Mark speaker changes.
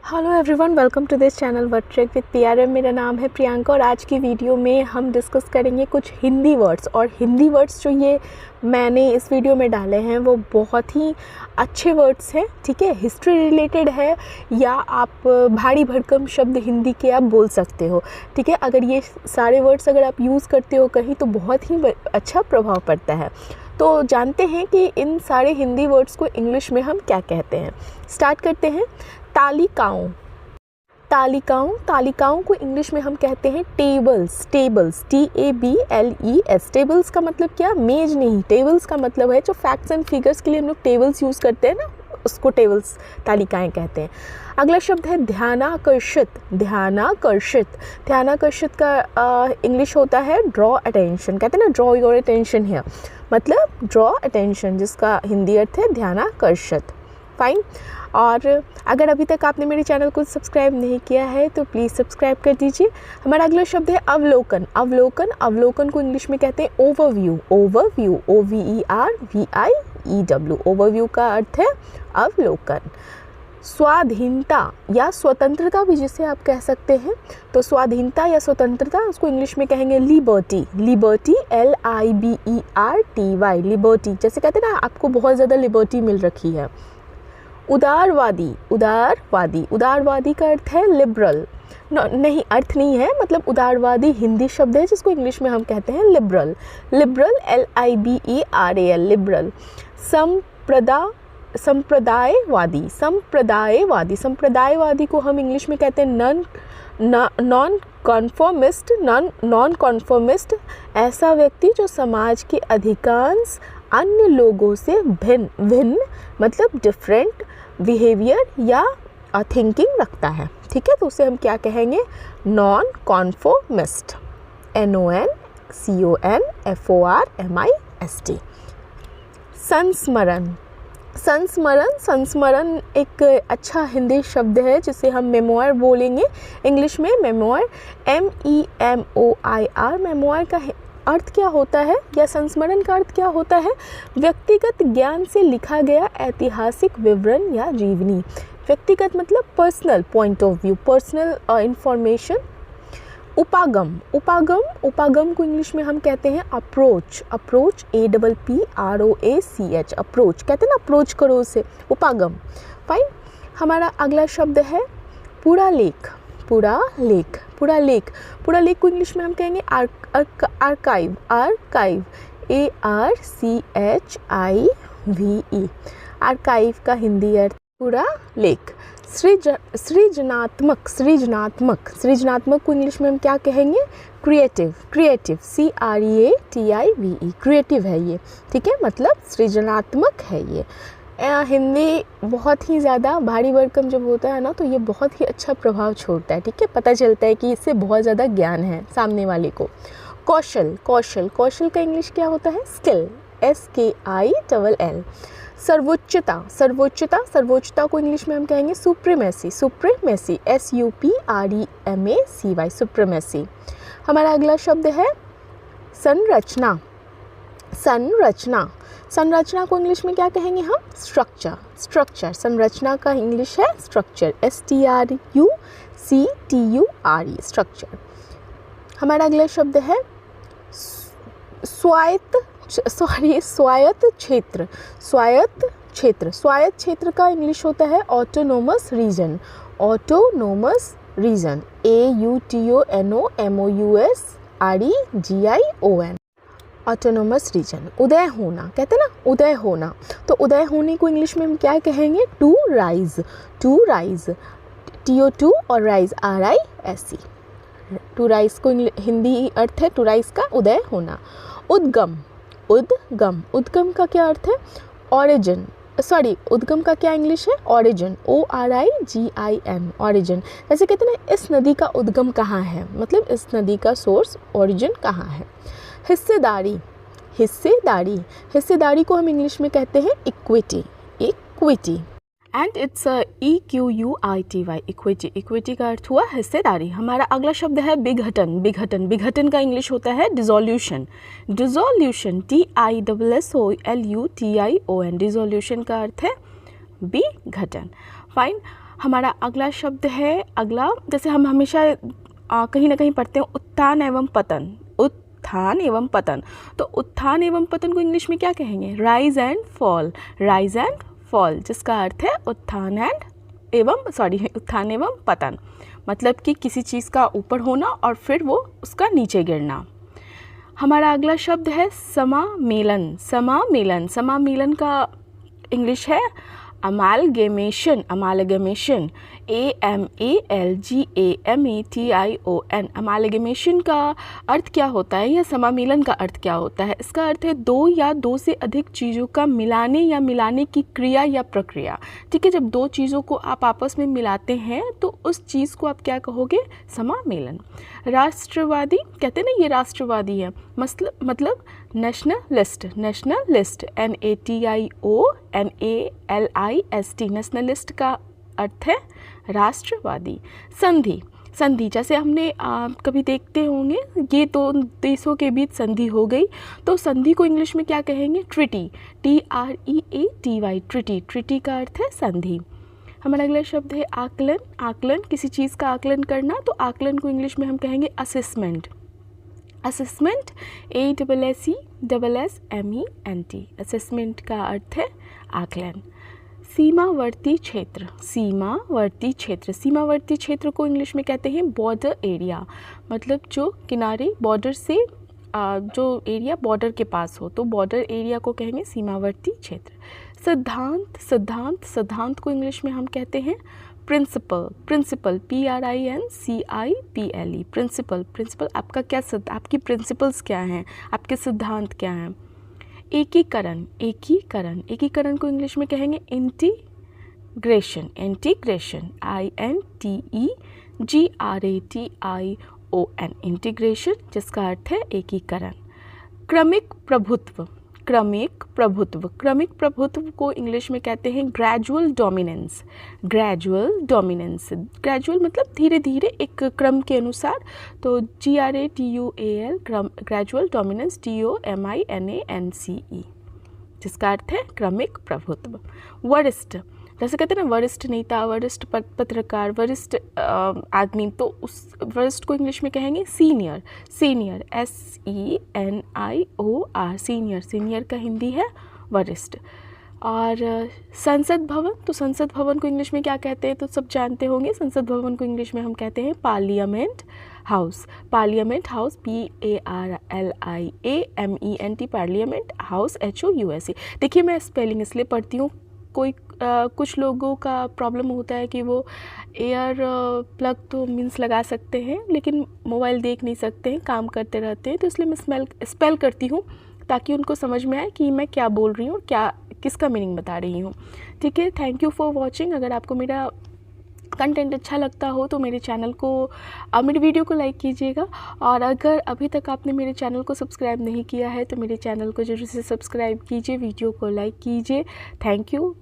Speaker 1: Hello everyone, welcome to this channel word track with PRM. मेरा नाम है प्रियंका और आज की वीडियो में हम डिस्कस करेंगे कुछ हिंदी वर्ड्स। और हिंदी वर्ड्स जो ये मैंने इस वीडियो में डाले हैं वो बहुत ही अच्छे वर्ड्स हैं, ठीक है। हिस्ट्री रिलेटेड है या आप भारी भरकम शब्द हिंदी के आप बोल सकते हो, ठीक है। अगर ये सारे वर्ड्स अगर आप यूज़ करते हो कहीं तो बहुत ही अच्छा प्रभाव पड़ता है। तो जानते हैं कि इन सारे हिंदी वर्ड्स को इंग्लिश में हम क्या कहते हैं। स्टार्ट करते हैं। तालिकाओं, तालिकाओं, तालिकाओं को इंग्लिश में हम कहते हैं टेबल्स। Tables, TABLES। टेबल्स का मतलब क्या? मेज नहीं। टेबल्स का मतलब है जो फैक्ट्स एंड फिगर्स के लिए हम लोग टेबल्स यूज़ करते हैं ना, उसको टेबल्स, तालिकाएं कहते हैं। अगला शब्द है ध्यानाकर्षित। ध्यानाकर्षित, ध्यानाकर्षित का इंग्लिश होता है ड्रॉ अटेंशन। कहते हैं ना, ड्रॉ योर अटेंशन हियर, मतलब ड्रॉ अटेंशन, जिसका हिंदी अर्थ है ध्यानाकर्षित। फाइन। और अगर अभी तक आपने मेरे चैनल को सब्सक्राइब नहीं किया है तो प्लीज़ सब्सक्राइब कर दीजिए। हमारा अगला शब्द है अवलोकन। अवलोकन, अवलोकन को इंग्लिश में कहते हैं ओवरव्यू। Overview, OVERVIEW। ओवरव्यू का अर्थ है अवलोकन। स्वाधीनता या स्वतंत्रता भी जिसे आप कह सकते हैं, तो स्वाधीनता या स्वतंत्रता उसको इंग्लिश में कहेंगे लिबर्टी। Liberty, LIBERTY, liberty. जैसे कहते हैं ना, आपको बहुत ज़्यादा लिबर्टी मिल रखी है। उदारवादी, उदारवादी, उदारवादी का अर्थ है लिबरल। नहीं, अर्थ नहीं है, मतलब उदारवादी हिंदी शब्द है जिसको इंग्लिश में हम कहते हैं लिबरल। Liberal, LIBERAL, liberal. संप्रदायवादी, संप्रदायवादी, संप्रदायवादी को हम इंग्लिश में कहते हैं नॉन कॉन्फॉर्मिस्ट। नॉन कॉन्फॉर्मिस्ट ऐसा व्यक्ति जो समाज के अधिकांश अन्य लोगों से भिन्न मतलब डिफरेंट बिहेवियर या थिंकिंग रखता है, ठीक है। तो उसे हम क्या कहेंगे? नॉन कॉन्फॉर्मिस्ट। NONCONFORMIST। संस्मरण, संस्मरण, संस्मरण एक अच्छा हिंदी शब्द है जिसे हम मेमोयर बोलेंगे इंग्लिश में। Memoir, MEMOIR। मेमोयर का अर्थ क्या होता है या संस्मरण का अर्थ क्या होता है? व्यक्तिगत ज्ञान से लिखा गया ऐतिहासिक विवरण या जीवनी। व्यक्तिगत मतलब personal point of view, personal information. उपागम, उपागम, उपागम को इंग्लिश में हम कहते हैं अप्रोच। Approach, APPROACH, approach. कहते हैं ना, अप्रोच करो उसे, उपागम। फाइन। हमारा अगला शब्द है पुरालेख। पुरालेख, पुरालेख, पुरालेख को इंग्लिश में हम कहेंगे आर्काइव। आर्काइव, ARCHIVE, आर्काइव का हिंदी अर्थ पुरालेख। सृजनात्मक, सृजनात्मक, सृजनात्मक को इंग्लिश में हम क्या कहेंगे? क्रिएटिव। क्रिएटिव, CREATIVE, क्रिएटिव है ये, ठीक है, मतलब सृजनात्मक है ये। हिंदी बहुत ही ज़्यादा भारी भरकम जब होता है ना, तो ये बहुत ही अच्छा प्रभाव छोड़ता है, ठीक है। पता चलता है कि इससे बहुत ज़्यादा ज्ञान है सामने वाले को। कौशल, कौशल, कौशल का इंग्लिश क्या होता है? Skill, SKILL। सर्वोच्चता, सर्वोच्चता, सर्वोच्चता को इंग्लिश में हम कहेंगे सुप्रीमेसी। Supremacy, SUPREMACY, supremacy. हमारा अगला शब्द है संरचना। संरचना, संरचना को इंग्लिश में क्या कहेंगे हम? स्ट्रक्चर। स्ट्रक्चर, संरचना का इंग्लिश है स्ट्रक्चर, STRUCTURE, स्ट्रक्चर। हमारा अगला शब्द है स्वायत्त क्षेत्र। स्वायत्त क्षेत्र, स्वायत्त क्षेत्र का इंग्लिश होता है autonomous region. Autonomous region, AUTONOMOUSREGION, autonomous region. उदय होना, कहते हैं ना, उदय होना, तो उदय होने को इंग्लिश में हम क्या कहेंगे? To rise. To rise, TO2 और राइज RISE। टू राइज को हिंदी अर्थ है टू राइज का उदय होना। उद्गम, उद्गम, उद्गम का क्या अर्थ है? ऑरिजिन। सॉरी, उद्गम का क्या इंग्लिश है? Origin, ORIGIN, origin. जैसे कहते हैं ना, इस नदी का उद्गम कहाँ है, मतलब इस नदी का सोर्स, ऑरिजिन कहाँ है। हिस्सेदारी, हिस्सेदारी, हिस्सेदारी को हम इंग्लिश में कहते हैं equity. Equity, and it's EQUITY, equity. Equity का अर्थ हुआ हिस्सेदारी। हमारा अगला शब्द है विघटन। विघटन, विघटन का इंग्लिश होता है डिसोल्यूशन। डिसोल्यूशन, DISSOLUTION, डिसोल्यूशन का अर्थ है विघटन। फाइन। हमारा अगला शब्द है, अगला जैसे हम हमेशा कहीं ना कहीं पढ़ते हैं उत्थान एवं पतन, उत्थान एवं पतन। तो उत्थान एवं पतन को इंग्लिश में क्या कहेंगे? Rise and fall, rise and fall, जिसका अर्थ है उत्थान एवं पतन, मतलब कि किसी चीज़ का ऊपर होना और फिर वो उसका नीचे गिरना। हमारा अगला शब्द है समामेलन, समामेलन, समामेलन का इंग्लिश है अमालगमेशन, अमालगमेशन, AMALGAMATION। अमालगमेशन का अर्थ क्या होता है या समामेलन का अर्थ क्या होता है? इसका अर्थ है दो या दो से अधिक चीज़ों का मिलाने या मिलाने की क्रिया या प्रक्रिया। ठीक है, जब दो चीज़ों को आप आपस में मिलाते हैं तो उस चीज़ को आप क्या कहोगे? समामेलन। राष्ट्रवादी कहते हैं ना, ये राष्ट्रवादी है, मतलब नेशनलिस्ट, नेशनलिस्ट, NATIONALIST, नेशनलिस्ट का अर्थ है राष्ट्रवादी। संधि, संधि जैसे हमने कभी देखते होंगे, ये दो देशों के बीच संधि हो गई, तो संधि को इंग्लिश में क्या कहेंगे? ट्रिटी, TREATY, ट्रिटी, ट्रिटी का अर्थ है संधि। हमारा अगला शब्द है आकलन, आकलन, किसी चीज़ का आकलन करना, तो आकलन को इंग्लिश में हम कहेंगे असेसमेंट, असेसमेंट, ASSESSMENT, असेसमेंट का अर्थ है आकलन। सीमावर्ती क्षेत्र, सीमावर्ती क्षेत्र, सीमावर्ती क्षेत्र को इंग्लिश में कहते हैं बॉर्डर एरिया, मतलब जो किनारे बॉर्डर से जो एरिया बॉर्डर के पास हो, तो बॉर्डर एरिया को कहेंगे सीमावर्ती क्षेत्र। सिद्धांत, सिद्धांत, सिद्धांत को इंग्लिश में हम कहते हैं principle, principle, PRINCIPLE, principle, principle, आपका क्या आपकी प्रिंसिपल्स क्या हैं, आपके सिद्धांत क्या हैं। एकीकरण, एकीकरण, एकीकरण को इंग्लिश में कहेंगे इंटीग्रेशन, इंटीग्रेशन, INTEGRATION, इंटीग्रेशन, जिसका अर्थ है एकीकरण। क्रमिक प्रभुत्व, क्रमिक प्रभुत्व, क्रमिक प्रभुत्व को इंग्लिश में कहते हैं gradual dominance, gradual dominance, gradual मतलब धीरे धीरे एक क्रम के अनुसार, तो GRADUAL, ग्रेजुअल डोमिनेंस, DOMINANCE, जिसका अर्थ है क्रमिक प्रभुत्व। वरिष्ठ, जैसे कहते हैं ना वरिष्ठ नेता, वरिष्ठ पत्रकार, वरिष्ठ आदमी, तो उस वरिष्ठ को इंग्लिश में कहेंगे senior, senior, SENIOR, senior, senior का हिंदी है वरिष्ठ। और संसद भवन, तो संसद भवन को इंग्लिश में क्या कहते हैं? तो सब जानते होंगे, संसद भवन को इंग्लिश में हम कहते हैं parliament house, parliament house, PARLIAMENT, parliament house, HOUSE। देखिए मैं स्पेलिंग इसलिए पढ़ती हूँ, कोई कुछ लोगों का प्रॉब्लम होता है कि वो एयर प्लग तो मीन्स लगा सकते हैं लेकिन मोबाइल देख नहीं सकते हैं, काम करते रहते हैं, तो इसलिए मैं स्पेल करती हूँ ताकि उनको समझ में आए कि मैं क्या बोल रही हूँ, क्या किसका मीनिंग बता रही हूँ। ठीक है, थैंक यू फॉर वॉचिंग। अगर आपको मेरा कंटेंट अच्छा लगता हो तो मेरे चैनल को मेरी वीडियो को लाइक कीजिएगा, और अगर अभी तक आपने मेरे चैनल को सब्सक्राइब नहीं किया है तो मेरे चैनल को जरूर से सब्सक्राइब कीजिए, वीडियो को लाइक कीजिए। Thank you.